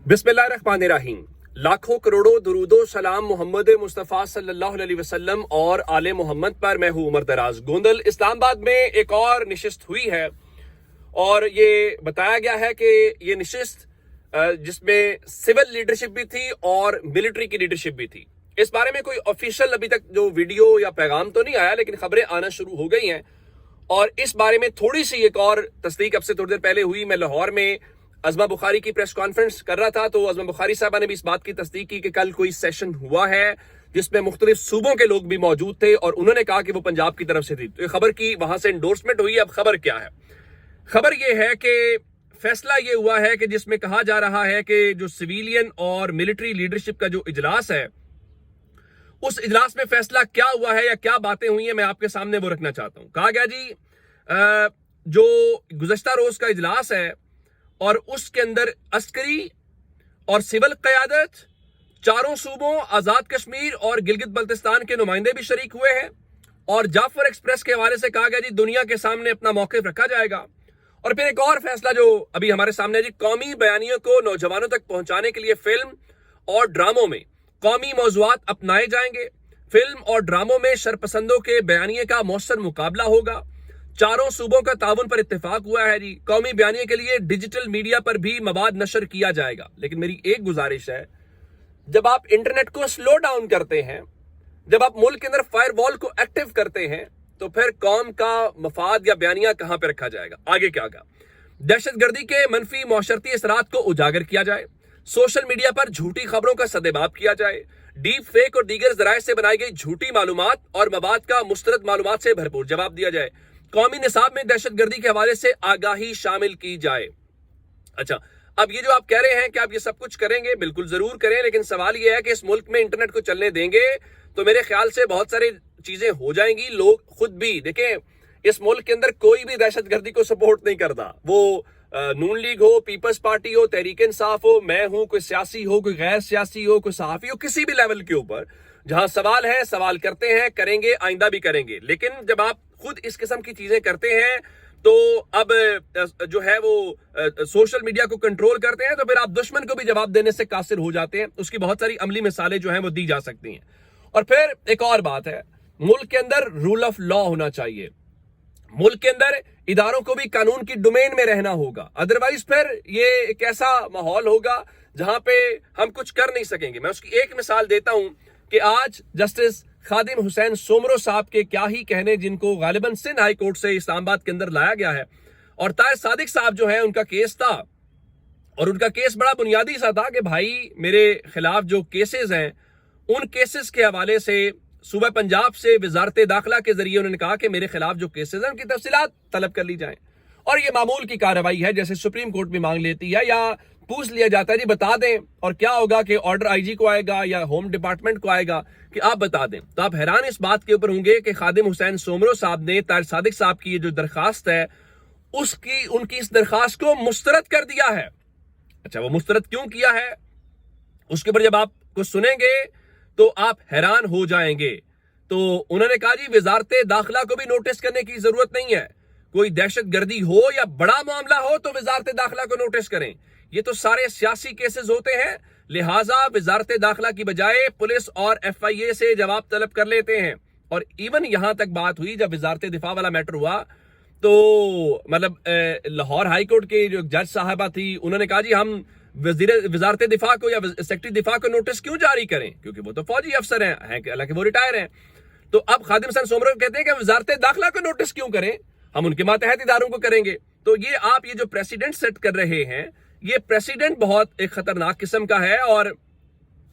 बिस्मिल्लाहिर्रहमानिर्रहीम। लाखों करोड़ों दुरूदो सलाम मोहम्मद मुस्तफ़ा सल्लल्लाहु अलैहि वसल्लम और आले मोहम्मद पर। मैं हूँ उमर दराज गोंदल। इस्लामाबाद में एक और नशिस्त हुई है और ये बताया गया है कि ये नशिस्त जिसमें सिविल लीडरशिप भी थी और मिलिट्री की लीडरशिप भी थी। इस बारे में कोई ऑफिशियल अभी तक जो वीडियो या पैगाम तो नहीं आया, लेकिन खबरें आना शुरू हो गई हैं। और इस बारे में थोड़ी सी एक और तस्दीक अब से थोड़ी देर पहले हुई। मैं लाहौर में अज़मा बुखारी की प्रेस कॉन्फ्रेंस कर रहा था, तो अज़मा बुखारी साहबा ने भी इस बात की तस्दीक की कि कल कोई सेशन हुआ है जिसमें मुख्तलिफ सूबों के लोग भी मौजूद थे और उन्होंने कहा कि वो पंजाब की तरफ से थी। तो ये खबर की वहां से एंडोर्समेंट हुई। अब खबर क्या है? खबर ये है कि फैसला ये हुआ है कि जिसमें कहा जा रहा है कि जो सिविलियन और मिलिट्री लीडरशिप का जो इजलास है, उस इजलास में फैसला क्या हुआ है या क्या बातें हुई हैं, मैं आपके सामने वो रखना चाहता हूं। कहा गया जी जो गुज़श्ता रोज का इजलास है और उसके अंदर अस्करी और सिविल क़यादत, चारों सूबों आज़ाद कश्मीर और गिलगित बल्तिस्तान के नुमाइंदे भी शरीक हुए हैं। और जाफर एक्सप्रेस के हवाले से कहा गया जी दुनिया के सामने अपना मौक़िफ़ रखा जाएगा। और फिर एक और फैसला जो अभी हमारे सामने है जी, कौमी बयानियों को नौजवानों तक पहुंचाने के लिए फिल्म और ड्रामों में कौमी मौज़ूआत अपनाए जाएंगे। फिल्म और ड्रामों में शरपसंदों के बयानिए का मौसर मुकाबला होगा। चारों सूबों का ताउन पर इत्तेफाक हुआ है जी। कौमी बयानिए के लिए डिजिटल मीडिया पर भी मवाद नशर किया जाएगा। लेकिन मेरी एक गुजारिश है, जब आप इंटरनेट को स्लो डाउन करते हैं, जब आप मुल्क के अंदर फायरवॉल को एक्टिव करते हैं, तो फिर कौम का मफाद या बयानिया कहां पर रखा जाएगा? आगे क्या होगा? दहशतगर्दी के मनफी मौशरती असरात को उजागर किया जाए, सोशल मीडिया पर झूठी खबरों का सदेबाब किया जाए, डीप फेक और दीगर जराए से बनाई गई झूठी मालूमात और मवाद का मुस्तरद मालूमात से भरपूर जवाब दिया जाए, कौमी निसाब में दहशतगर्दी के हवाले से आगाही शामिल की जाए। अच्छा, अब ये जो आप कह रहे हैं कि आप ये सब कुछ करेंगे, बिल्कुल जरूर करें, लेकिन सवाल ये है कि इस मुल्क में इंटरनेट को चलने देंगे तो मेरे ख्याल से बहुत सारी चीजें हो जाएंगी। लोग खुद भी देखें, इस मुल्क के अंदर कोई भी दहशतगर्दी को सपोर्ट नहीं करता। वो नून लीग हो, पीपल्स पार्टी हो, तहरीक इंसाफ हो, मैं हूं, कोई सियासी हो, कोई गैर सियासी हो, कोई सहाफी हो, किसी भी लेवल के ऊपर जहां सवाल है, सवाल करते हैं, करेंगे, आइंदा भी करेंगे। लेकिन जब आप खुद इस किस्म की चीजें करते हैं तो अब जो है वो सोशल मीडिया को कंट्रोल करते हैं, तो फिर आप दुश्मन को भी जवाब देने से कासिर हो जाते हैं। उसकी बहुत सारी अमली मिसालें जो हैं वो दी जा सकती हैं। और फिर एक और बात है, मुल्क के अंदर रूल ऑफ लॉ होना चाहिए। मुल्क के अंदर इदारों को भी कानून की डोमेन में रहना होगा, अदरवाइज फिर ये एक ऐसा माहौल होगा जहां पे हम कुछ कर नहीं सकेंगे। मैं उसकी एक मिसाल देता हूं कि आज जस्टिस खादिम हुसैन सोमरो साहब के क्या ही कहने, जिनको गालिबन सिंध हाई कोर्ट से इस्लामाबाद के अंदर लाया गया है, और ताहिर सादिक साहब जो है उनका केस था, और उनका केस बड़ा बुनियादी सा था कि भाई मेरे खिलाफ जो केसेस हैं, उन केसेस के हवाले से सूबा पंजाब से वजारत दाखिला के जरिए उन्होंने कहा कि मेरे खिलाफ जो केसेस हैं उनकी तफसीलात तलब कर ली जाएं। और ये मामूल की कार्रवाई है, जैसे सुप्रीम कोर्ट भी मांग लेती है या पूछ लिया जाता है जी बता दें, और क्या होगा कि ऑर्डर आईजी को आएगा या होम डिपार्टमेंट को आएगा कि आप बता दें। तो आप हैरान इस बात के ऊपर होंगे कि खादिम हुसैन सोमरो साहब ने ताहिर सादिक साहब की ये जो दरखास्त है, उनकी इस दरखास्त को मुस्तरद कर दिया है। अच्छा, वो मुस्तरद क्यों किया है, उसके ऊपर जब आप कुछ सुनेंगे तो आप हैरान हो जाएंगे। तो उन्होंने कहा जी वजारत दाखिला को भी नोटिस करने की जरूरत नहीं है। कोई दहशतगर्दी हो या बड़ा मामला हो तो वजारत दाखिला को नोटिस करें। ये तो सारे सियासी केसेस होते हैं, लिहाजा वजारत दाखिला की बजाय पुलिस और FIA से जवाब तलब कर लेते हैं। और इवन यहां तक बात हुई, जब वजारत दिफा वाला मैटर हुआ तो मतलब लाहौर हाई कोर्ट के जो जज साहबा थी, उन्होंने कहा जी हम वजारत दिफा को या सेक्रेटरी दिफा को नोटिस क्यों जारी करें, क्योंकि वो तो फौजी अफसर हैं, हालांकि वो रिटायर हैं। तो अब खादिम हुसैन सोमरो कहते हैं कि वजारत दाखिला को नोटिस क्यों करें, हम उनके मातहत इदारों को करेंगे। तो ये जो प्रेसिडेंट सेट कर रहे हैं, ये प्रेसिडेंट बहुत एक खतरनाक किस्म का है। और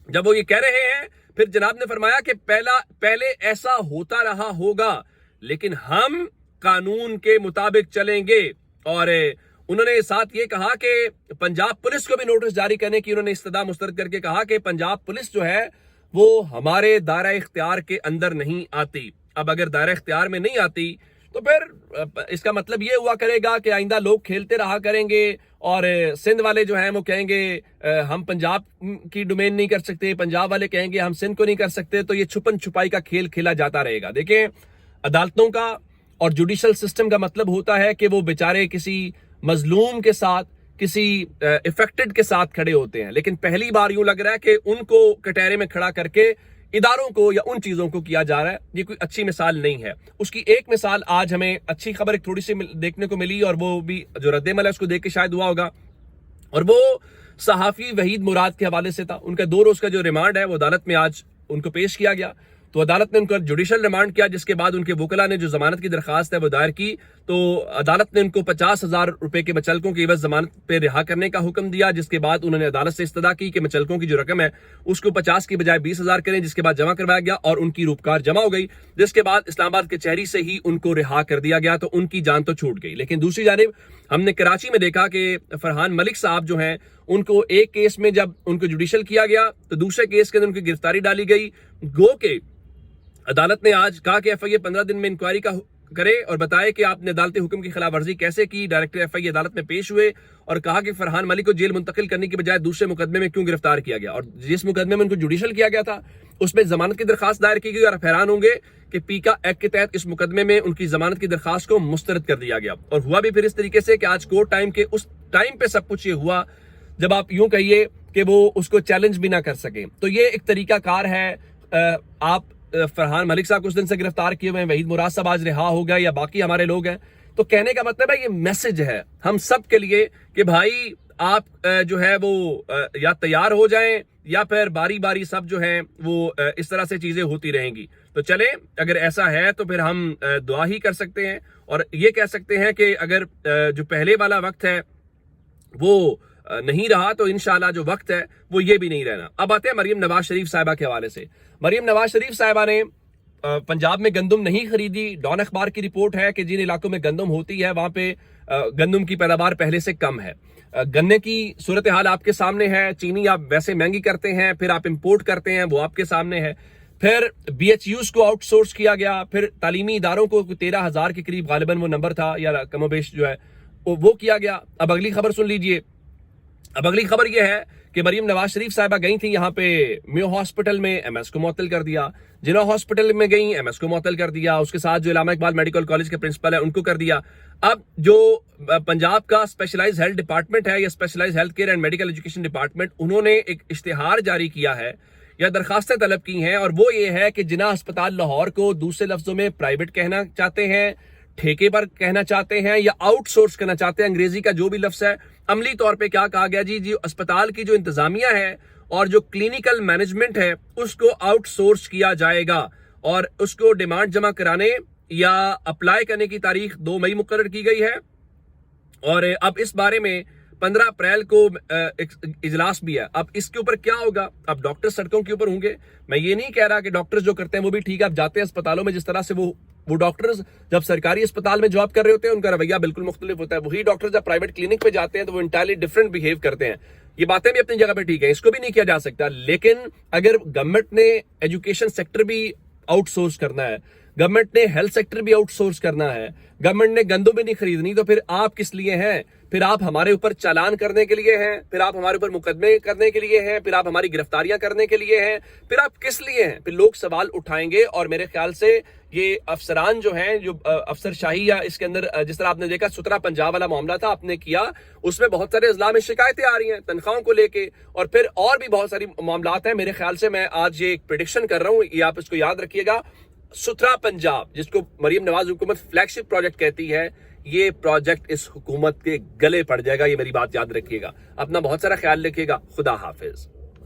जब वो ये कह रहे हैं, फिर जनाब ने फरमाया कि पहले ऐसा होता रहा होगा, लेकिन हम कानून के मुताबिक चलेंगे। और उन्होंने साथ ये कहा कि पंजाब पुलिस को भी नोटिस जारी करने की उन्होंने इस्तदा मुस्तरद करके कहा कि पंजाब पुलिस जो है वो हमारे दायरा इख्तियार के अंदर नहीं आती। अब अगर दायरा इख्तियार में नहीं आती तो फिर इसका मतलब ये हुआ करेगा कि आइंदा लोग खेलते रहा करेंगे और सिंध वाले जो हैं वो कहेंगे हम पंजाब की डोमेन नहीं कर सकते, पंजाब वाले कहेंगे हम सिंध को नहीं कर सकते। तो ये छुपन छुपाई का खेल खेला जाता रहेगा। देखें, अदालतों का और जुडिशल सिस्टम का मतलब होता है कि वो बेचारे किसी मजलूम के साथ, کسی افیکٹڈ کے ساتھ کھڑے ہوتے ہیں، لیکن پہلی بار یوں لگ رہا ہے کہ ان کو کٹہرے میں کھڑا کر کے اداروں کو یا ان چیزوں کو کیا جا رہا ہے. یہ کوئی اچھی مثال نہیں ہے. اس کی ایک مثال آج ہمیں اچھی خبر ایک تھوڑی سی دیکھنے کو ملی، اور وہ بھی جو رد عمل ہے اس کو دیکھ کے شاید ہوا ہوگا، اور وہ صحافی وحید مراد کے حوالے سے تھا. ان کا 2 روز کا جو ریمانڈ ہے وہ عدالت میں آج ان کو پیش کیا گیا. تو عدالت نے ان کو جوڈیشل ریمانڈ کیا، جس کے بعد ان کے وکلا نے جو ضمانت کی درخواست ہے وہ دائر کی، تو عدالت نے ان کو 50,000 روپے کے مچلکوں کی عوض ضمانت پہ رہا کرنے کا حکم دیا، جس کے بعد انہوں نے عدالت سے استدعا کی کہ مچلکوں کی جو رقم ہے اس کو 50 کی بجائے 20,000 کریں، جس کے بعد جمع کروایا گیا اور ان کی روپکار جمع ہو گئی، جس کے بعد اسلام آباد کچہری سے ہی ان کو رہا کر دیا گیا. تو ان کی جان تو چھوٹ گئی. لیکن دوسری جانب ہم نے کراچی میں دیکھا کہ فرحان ملک صاحب جو ہیں ان کو ایک کیس میں جب ان کو جوڈیشل کیا گیا تو دوسرے کیس کے اندر ان کی گرفتاری ڈالی گئی. گو کہ عدالت نے آج کہا کہ ایف آئی اے 15 دن میں انکوائری کا کرے اور بتائے کہ آپ نے عدالتی حکم کی خلاف ورزی کیسے کی. ڈائریکٹر ایف آئی اے عدالت میں پیش ہوئے اور کہا کہ فرحان ملک کو جیل منتقل کرنے کی بجائے دوسرے مقدمے میں کیوں گرفتار کیا گیا، اور جس مقدمے میں ان کو جوڈیشل کیا گیا تھا اس میں ضمانت کی درخواست دائر کی گئی. اور آپ حیران ہوں گے کہ پیکا ایکٹ کے تحت اس مقدمے میں ان کی ضمانت کی درخواست کو مسترد کر دیا گیا. اور ہوا بھی پھر اس طریقے سے کہ آج کورٹ ٹائم کے اس ٹائم پہ سب کچھ یہ ہوا جب آپ یوں کہیے کہ وہ اس کو چیلنج بھی نہ کر سکیں. تو یہ ایک طریقہ کار ہے. آپ فرحان ملک صاحب کو اس دن سے گرفتار کیے ہوئے ہیں، وحید مراد صاحب آج رہا ہو گیا یا باقی ہمارے لوگ ہیں. تو کہنے کا مطلب ہے یہ میسج ہے ہم سب کے لیے کہ بھائی آپ جو ہے وہ یا تیار ہو جائیں یا پھر باری باری سب جو ہیں وہ اس طرح سے چیزیں ہوتی رہیں گی. تو چلیں اگر ایسا ہے تو پھر ہم دعا ہی کر سکتے ہیں اور یہ کہہ سکتے ہیں کہ اگر جو پہلے والا وقت ہے وہ نہیں رہا تو انشاءاللہ جو وقت ہے وہ یہ بھی نہیں رہنا. اب آتے ہیں مریم نواز شریف صاحبہ کے حوالے سے. مریم نواز شریف صاحبہ نے پنجاب میں گندم نہیں خریدی. ڈان اخبار کی رپورٹ ہے کہ جن علاقوں میں گندم ہوتی ہے وہاں پہ گندم کی پیداوار پہلے سے کم ہے. گنے کی صورتحال آپ کے سامنے ہے. چینی آپ ویسے مہنگی کرتے ہیں، پھر آپ امپورٹ کرتے ہیں، وہ آپ کے سامنے ہے. پھر بی ایچ یوز کو آؤٹ سورس کیا گیا. پھر تعلیمی اداروں کو 13,000 کے قریب غالباً وہ نمبر تھا یا کم و بیش جو ہے وہ کیا گیا. اب اگلی خبر سن لیجئے. اب اگلی خبر یہ ہے کہ مریم نواز شریف صاحبہ گئی تھی یہاں پہ میو ہاسپٹل میں، ایم ایس کو معطل کر دیا. جنو ہاسپٹل میں گئیں، ایم ایس کو معطل کر دیا. اس کے ساتھ جو علامہ اقبال میڈیکل کالج کے پرنسپل ہیں ان کو کر دیا. اب جو پنجاب کا اسپیشلائز ہیلتھ ڈپارٹمنٹ ہے یا specialize health care and medical education department, انہوں نے ایک اشتہار جاری کیا ہے یا درخواستیں طلب کی ہیں، اور وہ یہ ہے کہ جناح ہسپتال لاہور کو دوسرے لفظوں میں پرائیویٹ کہنا چاہتے ہیں، ٹھیکے پر کہنا چاہتے ہیں یا آؤٹ سورس کرنا چاہتے ہیں. انگریزی کا جو بھی لفظ ہے عملی طور پہ کیا کہا گیا جی اسپتال کی جو انتظامیہ ہے اور جو کلینیکل مینجمنٹ ہے اس کو آؤٹ سورس کیا جائے گا، اور اس کو ڈیمانڈ جمع کرانے یا اپلائی کرنے کی تاریخ 2 مئی مقرر کی گئی ہے. اور اب اس بارے میں 15 اپریل کو اجلاس بھی ہے. اب اس کے اوپر کیا ہوگا؟ اب ڈاکٹر سڑکوں کے اوپر ہوں گے. میں یہ نہیں کہہ رہا کہ ڈاکٹرز جو کرتے ہیں وہ بھی ٹھیک ہے. اب جاتے ہیں اسپتالوں میں، جس طرح سے وہ ڈاکٹرز جب سرکاری اسپتال میں جاب کر رہے ہوتے ہیں ان کا رویہ بالکل مختلف ہوتا ہے. وہی ڈاکٹر جب پرائیویٹ کلینک پہ جاتے ہیں تو وہ انٹائرلی ڈفرنٹ بہیو کرتے ہیں. یہ باتیں بھی اپنی جگہ پہ ٹھیک ہیں، اس کو بھی نہیں کیا جا سکتا. لیکن اگر گورنمنٹ نے ایجوکیشن سیکٹر بھی آؤٹ سورس کرنا ہے، گورنمنٹ نے ہیلتھ سیکٹر بھی آؤٹ سورس کرنا ہے، گورنمنٹ نے گندم بھی نہیں خریدنی، تو پھر آپ کس لیے ہیں؟ پھر آپ ہمارے اوپر چالان کرنے کے لیے ہیں، پھر آپ ہمارے اوپر مقدمے کرنے کے لیے ہیں، پھر آپ ہماری گرفتاریاں کرنے کے لیے ہیں، پھر آپ کس لیے ہیں؟ پھر لوگ سوال اٹھائیں گے. اور میرے خیال سے یہ افسران جو ہیں، جو افسر شاہی یا اس کے اندر جس طرح آپ نے دیکھا 17 پنجاب والا معاملہ تھا آپ نے کیا، اس میں بہت سارے اضلاع میں شکایتیں آ رہی ہیں تنخواہوں کو لے کے، اور پھر اور بھی بہت ساری معاملات ہیں. میرے خیال سے میں آج یہ ایک پریڈکشن کر رہا ہوں، یہ آپ اس کو یاد رکھیے گا. 17 پنجاب جس کو مریم نواز حکومت فلیگ شپ پروجیکٹ کہتی ہے، یہ پروجیکٹ اس حکومت کے گلے پڑ جائے گا. یہ میری بات یاد رکھیے گا. اپنا بہت سارا خیال رکھیے گا. خدا حافظ.